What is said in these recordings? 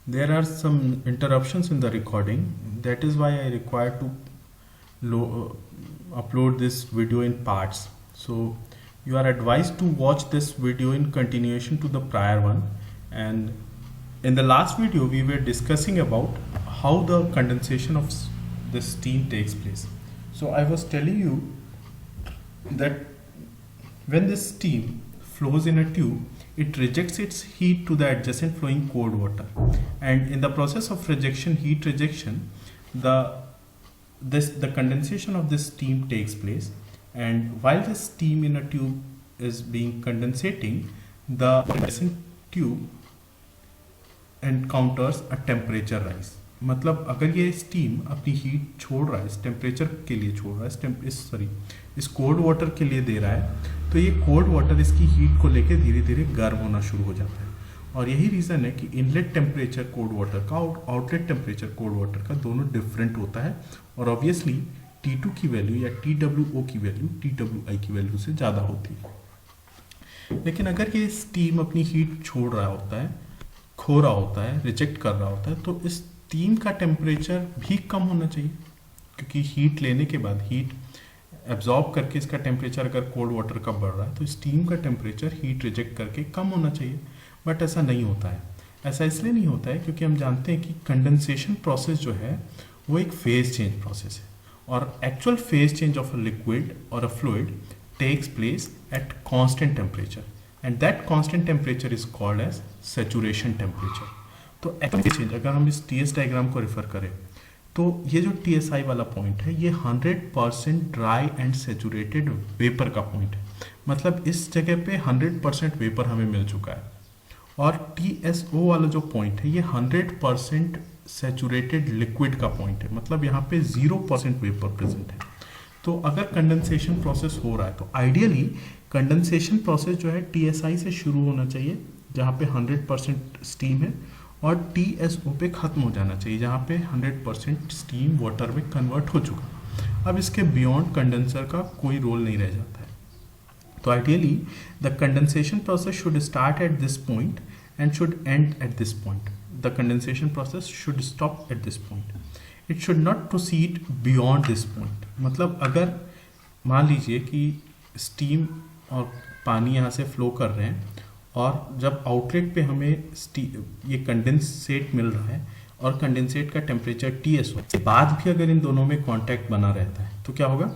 There are some interruptions in the recording. That is why I require to upload this video in parts. So you are advised to watch this video in continuation to the prior one. And in the last video we were discussing about how the condensation of the steam takes place. So I was telling you that when this steam flows in a tube, it rejects its heat to the adjacent flowing cold water, and in the process of heat rejection, the condensation of this steam takes place. And while the steam in a tube is being condensating, the adjacent tube encounters a temperature rise. मतलब अगर ये steam अपनी heat छोड़ रहा है, इस temperature के लिए छोड़ रहा है, इस कोल्ड वाटर के लिए दे रहा है, तो ये कोल्ड वाटर इसकी हीट को लेके धीरे धीरे गर्म होना शुरू हो जाता है. और यही रीज़न है कि इनलेट टेम्परेचर कोल्ड वाटर का और आउटलेट टेम्परेचर कोल्ड वाटर का दोनों डिफरेंट होता है. और ऑब्वियसली T2 की वैल्यू या TWO की वैल्यू TWI की वैल्यू से ज़्यादा होती है. लेकिन अगर ये स्टीम अपनी हीट छोड़ रहा होता है, खो रहा होता है, रिजेक्ट कर रहा होता है, तो इस स्टीम का टेम्परेचर भी कम होना चाहिए, क्योंकि हीट लेने के बाद हीट एब्जॉर्ब करके इसका टेम्परेचर अगर कोल्ड वाटर का बढ़ रहा है तो स्टीम का टेम्परेचर हीट रिजेक्ट करके कम होना चाहिए. बट ऐसा नहीं होता है. ऐसा इसलिए नहीं होता है क्योंकि हम जानते हैं कि कंडेंसेशन प्रोसेस जो है वो एक फेज चेंज प्रोसेस है, और actual phase change of a liquid और a fluid takes place at constant temperature, and that constant temperature is called as saturation temperature. तो एक्चुअल चेंज अगर हम इस TS डायग्राम को रेफर करें तो ये जो TSI वाला पॉइंट है ये 100% ड्राई एंड सेचुरेटेड वेपर का पॉइंट है. मतलब इस जगह पे 100% वेपर हमें मिल चुका है. और TSO वाला जो पॉइंट है ये 100% सेचुरेटेड लिक्विड का पॉइंट है. मतलब यहाँ पे 0% वेपर प्रेजेंट है. तो अगर कंडेंसेशन प्रोसेस हो रहा है तो आइडियली कंडेंसेशन प्रोसेस जो है TSI से शुरू होना चाहिए, जहाँ पे 100% स्टीम है, और TSO पे ख़त्म हो जाना चाहिए, जहाँ पे 100% स्टीम वाटर में कन्वर्ट हो चुका. अब इसके बियॉन्ड कंडेंसर का कोई रोल नहीं रह जाता है. तो ideally the condensation process should start at this point and should and at this point. The condensation process should stop at this point. It should not proceed beyond this point. मतलब अगर मान लीजिए कि स्टीम और पानी यहाँ से flow कर रहे हैं, और जब आउटलेट पे हमें ये कंडेंसेट मिल रहा है और कंडेंसेट का टेम्परेचर TSO के बाद भी अगर इन दोनों में कांटेक्ट बना रहता है तो क्या होगा,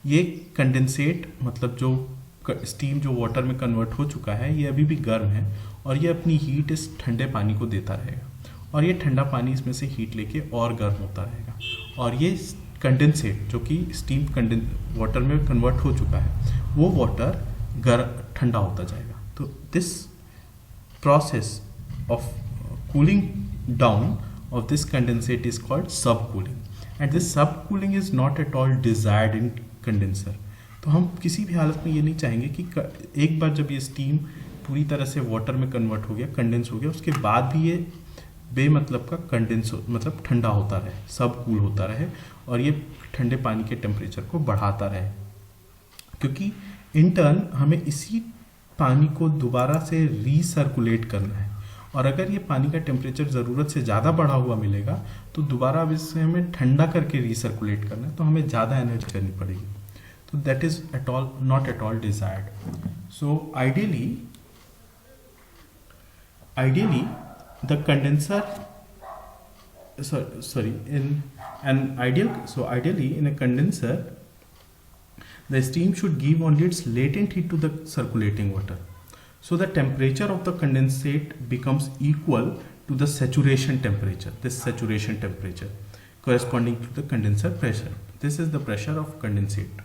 ये कंडेंसेट मतलब जो स्टीम जो वाटर में कन्वर्ट हो चुका है ये अभी भी गर्म है, और ये अपनी हीट इस ठंडे पानी को देता रहेगा, और ये ठंडा पानी इसमें से हीट लेके और गर्म होता रहेगा, और ये कंडेंसेट जो कि स्टीम वाटर में कन्वर्ट हो चुका है वो वाटर ठंडा होता जाएगा. तो this process of cooling down of this condensate is called subcooling, and this subcooling is not at all desired in condenser. तो हम किसी भी हालत में ये नहीं चाहेंगे कि एक बार जब ये स्टीम पूरी तरह से वाटर में कन्वर्ट हो गया, कंडेंस हो गया, उसके बाद भी ये बेमतलब का कंडेंस मतलब ठंडा होता रहे, सब कूल होता रहे, और ये ठंडे पानी के टेम्परेचर को बढ़ाता रहे, क्योंकि इन टर्न हमें इसी पानी को दोबारा से रीसर्कुलेट करना है. और अगर ये पानी का टेम्परेचर ज़रूरत से ज़्यादा बढ़ा हुआ मिलेगा तो दोबारा अब इससे हमें ठंडा करके रीसर्कुलेट करना है, तो हमें ज़्यादा एनर्जी करनी पड़ेगी. तो that is not at all desired. So ideally the condenser ideally in a condenser the steam should give only its latent heat to the circulating water. So the temperature of the condensate becomes equal to the saturation temperature, this saturation temperature corresponding to the condenser pressure. This is the pressure of condensate.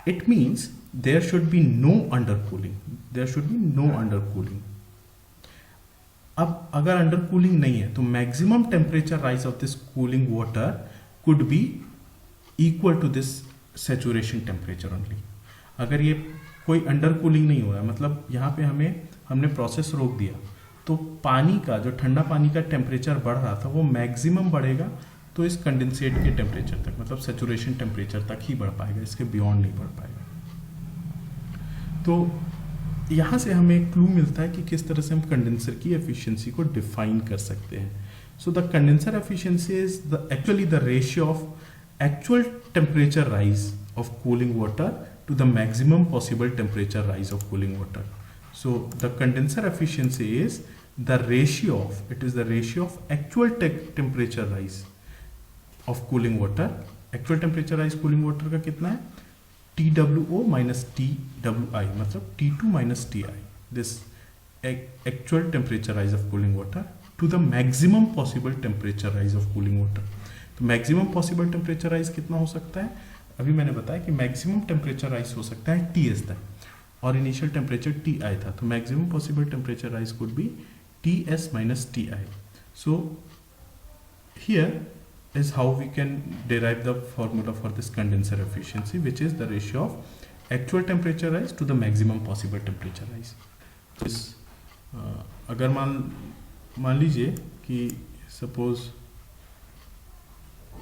It means there should be no undercooling. There should be no undercooling. अब अगर undercooling नहीं है तो maximum temperature rise of this cooling water could be equal to this saturation temperature only. अगर ये कोई under cooling नहीं हो रहा है, मतलब यहाँ पे हमने प्रोसेस रोक दिया, तो पानी का जो ठंडा पानी का टेम्परेचर बढ़ रहा था वो मैक्सिमम बढ़ेगा तो इस कंडेंसेट के टेम्परेचर तक, मतलब सैचुरेशन टेम्परेचर तक ही बढ़ पाएगा, इसके बियॉन्ड नहीं बढ़ पाएगा. तो यहाँ से हमें एक क्लू मिलता है कि किस तरह से हम कंडेंसर की एफिशिएंसी को डिफाइन कर सकते हैं. So the condenser efficiency is actually the ratio of actual temperature rise of cooling water to the maximum possible temperature rise of cooling water. So the condenser efficiency is the ratio of actual temperature rise of cooling water. Actual temperature rise cooling water का कितना है? TWO minus TWI, मतलब T2 minus TI. This actual temperature rise of cooling water to the maximum possible temperature rise of cooling water. तो maximum possible temperature rise कितना हो सकता है? अभी मैंने बताया कि मैक्सिमम टेम्परेचर राइज हो सकता है Ts तक और इनिशियल टेम्परेचर Ti था, तो maximum possible temperature rise could be Ts minus Ti. So here is how we can derive the formula for this condenser efficiency, which is the ratio of actual temperature rise to the maximum possible temperature rise. अगर मान लीजिए कि suppose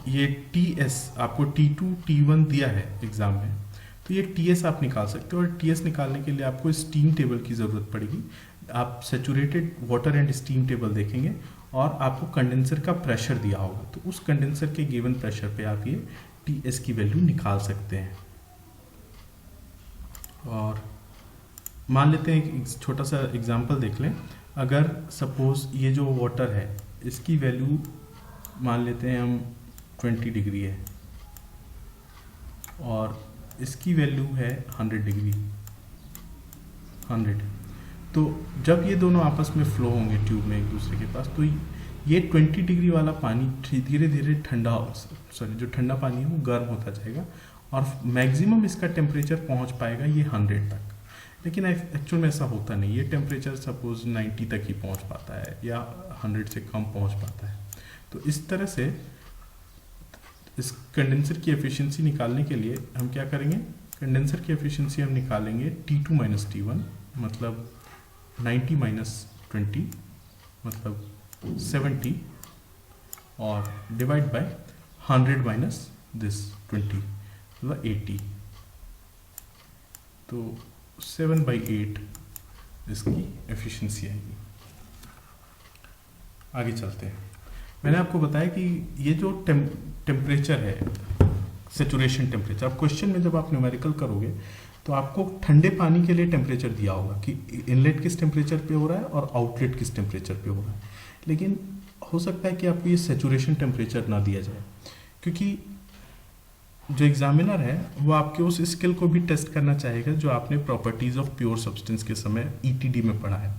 ये Ts आपको T2 T1 दिया है exam में, तो ये Ts आप निकाल सकते हो और Ts निकालने के लिए आपको स्टीम टेबल की ज़रूरत पड़ेगी. आप saturated water and steam table देखेंगे और आपको कंडेंसर का प्रेशर दिया होगा, तो उस कंडेंसर के गिवन प्रेशर पे आप ये Ts की वैल्यू निकाल सकते हैं. और मान लेते हैं एक छोटा सा एग्जांपल देख लें. अगर सपोज ये जो वाटर है इसकी वैल्यू मान लेते हैं हम 20 डिग्री है और इसकी वैल्यू है 100 डिग्री 100. तो जब ये दोनों आपस में फ्लो होंगे ट्यूब में एक दूसरे के पास, तो ये 20 डिग्री वाला पानी धीरे धीरे जो ठंडा पानी है वो गर्म होता जाएगा और मैक्सिमम इसका टेम्परेचर पहुंच पाएगा ये 100 तक. लेकिन एक्चुअल में ऐसा होता नहीं, ये टेम्परेचर सपोज 90 तक ही पहुंच पाता है या 100 से कम पहुंच पाता है. तो इस तरह से इस कंडेंसर की एफिशिएंसी निकालने के लिए हम क्या करेंगे, कंडेंसर की एफिशिएंसी हम निकालेंगे T2 माइनस T1 मतलब 90 माइनस 20 मतलब 70 और डिवाइड बाय 100 माइनस दिस 20 मतलब 80. तो 7/8 इसकी एफिशिएंसी आएगी. आगे चलते हैं. मैंने आपको बताया कि ये जो टेम्परेचर है सेचुरेशन टेम्परेचर, अब क्वेश्चन में जब आप न्यूमेरिकल करोगे तो आपको ठंडे पानी के लिए टेम्परेचर दिया होगा कि इनलेट किस टेम्परेचर पे हो रहा है और आउटलेट किस टेम्परेचर पे हो रहा है. लेकिन हो सकता है कि आपको ये सेचुरेशन टेम्परेचर ना दिया जाए, क्योंकि जो एग्जामिनर है वो आपके उस स्किल को भी टेस्ट करना चाहेगा जो आपने प्रॉपर्टीज ऑफ प्योर सब्सटेंस के समय ETD में पढ़ा है.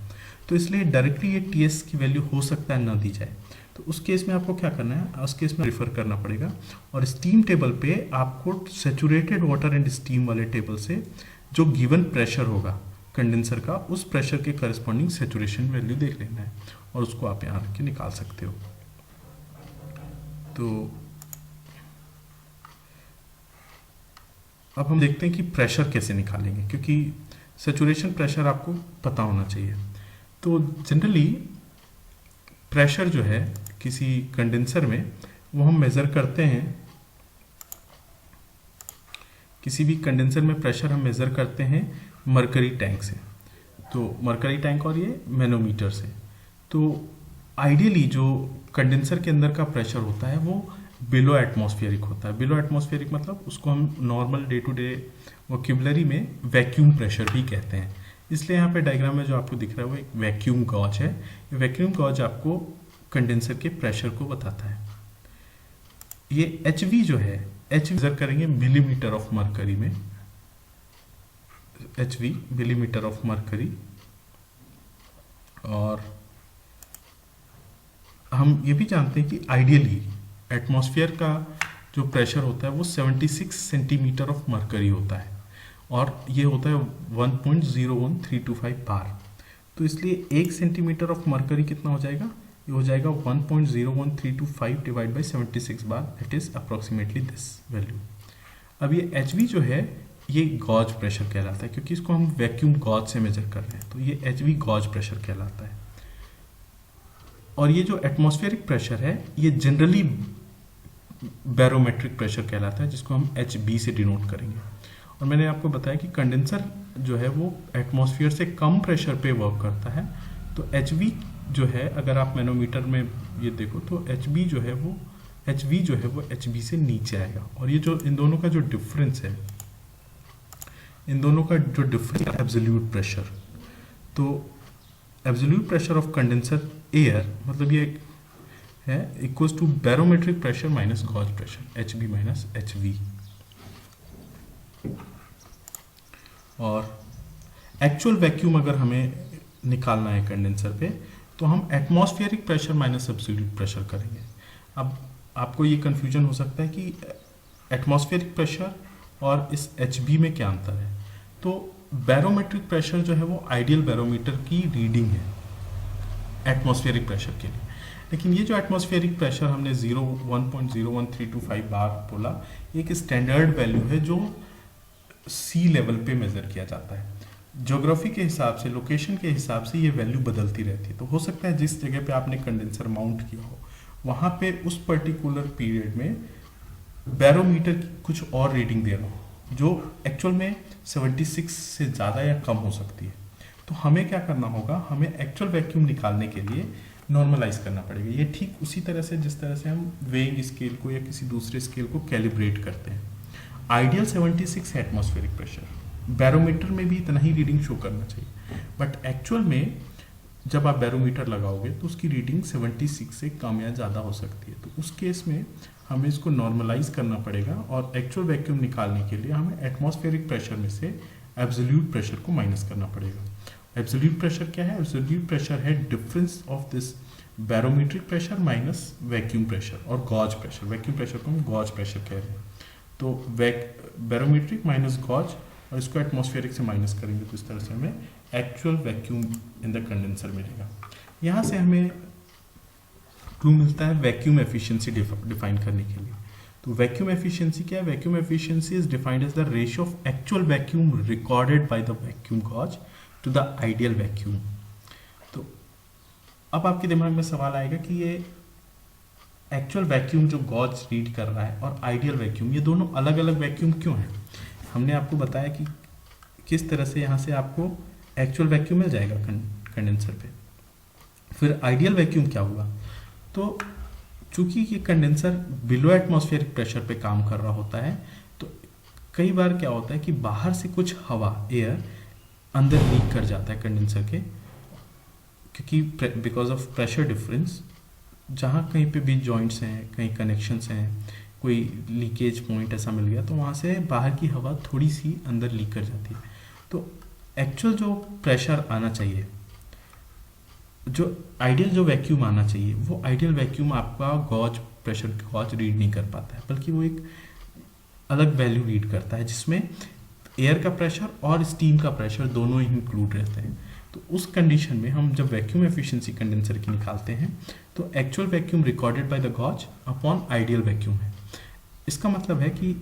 तो इसलिए डायरेक्टली ये Ts की वैल्यू हो सकता है ना दी जाए. तो उस केस में आपको क्या करना है, उस केस में रेफर करना पड़ेगा और स्टीम टेबल पे आपको सेचुरेटेड वाटर एंड स्टीम वाले टेबल से जो गिवन प्रेशर होगा कंडेंसर का, उस प्रेशर के करस्पॉन्डिंग सेचुरेशन वैल्यू देख लेना है और उसको आप यहाँ रख के निकाल सकते हो. तो अब हम देखते हैं कि प्रेशर कैसे निकालेंगे, क्योंकि सेचुरेशन प्रेशर आपको पता होना चाहिए. तो जनरली प्रेशर जो है किसी कंडेंसर में वो हम मेज़र करते हैं, किसी भी कंडेंसर में प्रेशर हम मेज़र करते हैं मरकरी टैंक से. तो मरकरी टैंक और ये मैनोमीटर से. तो आइडियली जो कंडेंसर के अंदर का प्रेशर होता है वो बिलो एटमॉस्फेरिक होता है. बिलो एटमॉस्फेरिक मतलब उसको हम normal day to day vocabulary में वैक्यूम प्रेशर भी कहते हैं. इसलिए यहाँ पे डायग्राम में जो आपको दिख रहा है वो एक वैक्यूम गॉज है. ये वैक्यूम गॉज आपको कंडेंसर के प्रेशर को बताता है. ये HV जो है, HV मेजर करेंगे मिलीमीटर ऑफ मरकरी में. HV millimetre of mercury. और हम ये भी जानते हैं कि आइडियली एटमॉस्फेयर का जो प्रेशर होता है वो 76 सेंटीमीटर ऑफ मरकरी होता है और ये होता है 1.01325 बार. तो इसलिए 1 सेंटीमीटर ऑफ मरकरी कितना हो जाएगा, ये हो जाएगा 1.01325 divide by 76 bar, that is approximately this value. अब ये HV जो है ये गॉज प्रेशर कहलाता है, क्योंकि इसको हम वैक्यूम गॉज से मेजर कर रहे हैं, तो ये HV गॉज प्रेशर कहलाता है. और ये जो एटमॉस्फेरिक प्रेशर है ये जनरली बैरोमेट्रिक प्रेशर कहलाता है, जिसको हम HB से डिनोट करेंगे. और मैंने आपको बताया कि कंडेंसर जो है वो एटमॉस्फेयर से कम प्रेशर पे वर्क करता है। तो एच जो है, अगर आप मैनोमीटर में ये देखो तो एच जो है वो एच से नीचे आएगा। और ये जो इन दोनों का जो डिफरेंस है, एब्सोल्यूट प्रेशर। तो absolute pressure of condenser air मतलब ये है equals to barometric pressure minus gauge pressure, H B minus H V. और एक्चुअल वैक्यूम अगर हमें निकालना है कंडेंसर पे, तो हम atmospheric pressure minus absolute pressure करेंगे। अब आपको ये कंफ्यूजन हो सकता है कि एटमॉस्फेरिक प्रेशर और इस एच में क्या अंतर है। तो बैरोमेट्रिक प्रेशर जो है वो आइडियल बैरोमीटर की रीडिंग है एटमॉस्फेरिक प्रेशर के लिए, लेकिन ये जो एटमॉस्फेरिक प्रेशर हमने 1.01325 बार बोला, एक स्टैंडर्ड वैल्यू है जो सी लेवल पे मेजर किया जाता है। ज्योग्राफी के हिसाब से, लोकेशन के हिसाब से ये वैल्यू बदलती रहती है। तो हो सकता है जिस जगह पे आपने कंडेंसर माउंट किया हो वहाँ पे उस पर्टिकुलर पीरियड में बैरोमीटर की कुछ और रीडिंग दे रहा हो जो एक्चुअल में 76 से ज़्यादा या कम हो सकती है। तो हमें क्या करना होगा, हमें एक्चुअल वैक्यूम निकालने के लिए नॉर्मलाइज करना पड़ेगा। ये ठीक उसी तरह से जिस तरह से हम वेइंग स्केल को या किसी दूसरे स्केल को कैलिब्रेट करते हैं। आइडियल 76 है एटमॉस्फेरिक प्रेशर, बैरोमीटर में भी इतना ही रीडिंग शो करना चाहिए, बट एक्चुअल में जब आप बैरोमीटर लगाओगे तो उसकी रीडिंग 76 से कम या ज़्यादा हो सकती है। तो उस केस में हमें इसको नॉर्मलाइज करना पड़ेगा और एक्चुअल वैक्यूम निकालने के लिए हमें एटमॉस्फेरिक प्रेशर में से एब्सोल्यूट प्रेशर को माइनस करना पड़ेगा। एब्सोल्यूट प्रेशर क्या है? एब्सोल्यूट प्रेशर है difference of this barometric pressure minus vacuum pressure और गॉज प्रेशर। वैक्यूम प्रेशर को हम गॉज प्रेशर कह रहे हैं। तो बैरोमीट्रिक माइनस गॉज, और इसको एटमॉस्फेरिक से माइनस करेंगे तो इस तरह से हमें actual vacuum in the condenser मिलेगा। यहाँ से हमें क्लू मिलता है वैक्यूम एफिशिएंसी डिफाइन करने के लिए। तो वैक्यूम एफिशिएंसी क्या है? Vacuum efficiency is defined as the ratio of actual vacuum recorded by the vacuum gauge to the ideal vacuum. तो अब आपके दिमाग में सवाल आएगा कि ये एक्चुअल वैक्यूम जो गॉज रीड कर रहा है और आइडियल वैक्यूम, ये दोनों अलग अलग वैक्यूम क्यों हैं? हमने आपको बताया कि किस तरह से यहाँ से आपको एक्चुअल वैक्यूम मिल जाएगा कंडेंसर पे। फिर आइडियल वैक्यूम क्या हुआ? तो चूंकि ये कंडेंसर बिलो एटमॉस्फेरिक प्रेशर पे काम कर रहा होता है, तो कई बार क्या होता है कि बाहर से कुछ हवा, एयर अंदर लीक कर जाता है कंडेंसर के, क्योंकि बिकॉज ऑफ प्रेशर डिफरेंस, जहाँ कहीं पे भी जॉइंट्स हैं, कहीं कनेक्शंस हैं, कोई लीकेज पॉइंट ऐसा मिल गया तो वहाँ से बाहर की हवा थोड़ी सी अंदर लीक कर जाती है। तो एक्चुअल जो प्रेशर आना चाहिए, जो आइडियल जो वैक्यूम आना चाहिए, वो आइडियल वैक्यूम आपका गॉज प्रेशर गॉज रीड नहीं कर पाता है, बल्कि वो एक अलग वैल्यू रीड करता है जिसमें एयर का प्रेशर और स्टीम का प्रेशर दोनों ही इंक्लूड रहते हैं। तो उस कंडीशन में हम जब वैक्यूम एफिशिएंसी कंडेंसर की निकालते हैं तो actual vacuum recorded by the gauge upon ideal vacuum है। इसका मतलब है कि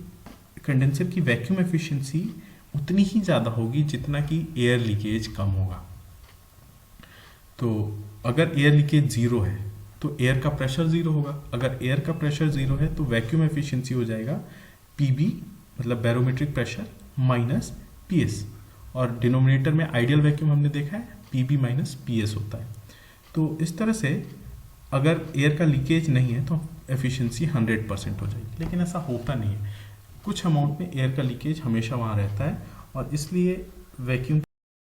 कंडेंसर की वैक्यूम एफिशिएंसी उतनी ही ज़्यादा होगी जितना कि एयर लीकेज कम होगा। तो अगर एयर लीकेज 0 है तो एयर का प्रेशर 0 होगा। अगर एयर का प्रेशर 0 है तो वैक्यूम एफिशिएंसी हो जाएगा पीबी, मतलब बैरोमेट्रिक प्रेशर, माइनस पीएस। और डिनोमिनेटर में आइडियल वैक्यूम हमने देखा है पीबी माइनस पीएस होता है। तो इस तरह से अगर एयर का लीकेज नहीं है तो एफिशिएंसी 100% हो जाएगी, लेकिन ऐसा होता नहीं है। कुछ अमाउंट में एयर का लीकेज हमेशा वहाँ रहता है और इसलिए वैक्यूम